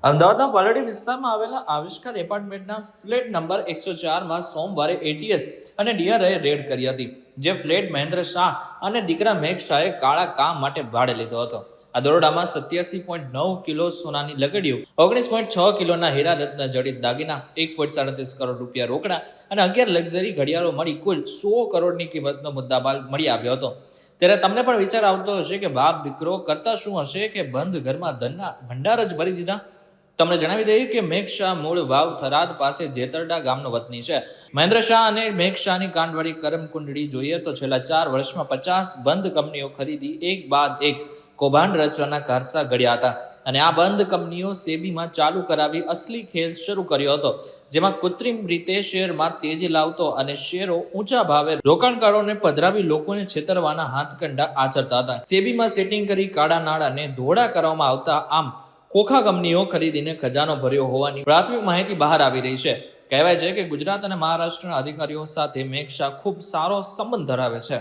અમદાવાદના પાલડી વિસ્તારમાં આવેલા આવિષ્કાર એપાર્ટમેન્ટના ફ્લેટ નંબર 104માં સોમવારે એટીએસ અને ડીઆરએ રેડ કરી હતી, જે ફ્લેટ મહેન્દ્ર શાહ અને દીકરા મેઘ શાહે કાળા કામ માટે ભાડે લીધો હતો. આ દરોડામાં 87.9 કિલો સોનાની લગડીઓ, 19.6 કિલોના હીરા રત્ન જડિત દાગીના, 1.37 કરોડ રૂપિયા રોકડા અને 11 લક્ઝરી ઘડિયાળો મળી કુલ 100 કરોડની કિંમતનો મુદ્દામાલ મળી આવ્યો હતો. ત્યારે તમને પણ વિચાર આવતો હશે કે બાપ દીકરો કરતા શું હશે કે બંધ ઘરમાં ધનના ભંડાર જ ભરી દીધા. તમને જણાવી દઈએ કે મેઘ શાહ મૂળ વાવ થરાદ પાસે જેતરડા ગામનો વતની છે. મહેન્દ્ર શાહ અને મેઘ શાહની કાંડવાળી કરમકુંડળી જોઈએ તો છેલ્લા 4 વર્ષમાં 50 બંધ કંપનીઓ ખરીદી એક બાદ એક કૌભાંડ રચવાના કારસા ઘડ્યા હતા અને આ બંધ કંપનીઓ સેબીમાં ચાલુ કરાવી અસલી ખેલ શરૂ કર્યો હતો, જેમાં કૃત્રિમ રીતે શેરમાં તેજી લાવતો અને શેરો ઊંચા ભાવે રોકાણકારોને પધરાવી લોકોને છેતરવાના હાથકંડા આચરતા હતા. સેબીમાં સેટિંગ કરી કાળા નાણાંને ધોળા કરવામાં આવતા આમ ખોખા કંપનીઓ ખરીદીને ખજાનો ભર્યો હોવાની પ્રાથમિક માહિતી બહાર આવી રહી છે. કહેવાય છે કે ગુજરાત અને મહારાષ્ટ્રના અધિકારીઓ સાથે મેઘ શાહ ખૂબ સારો સંબંધ ધરાવે છે.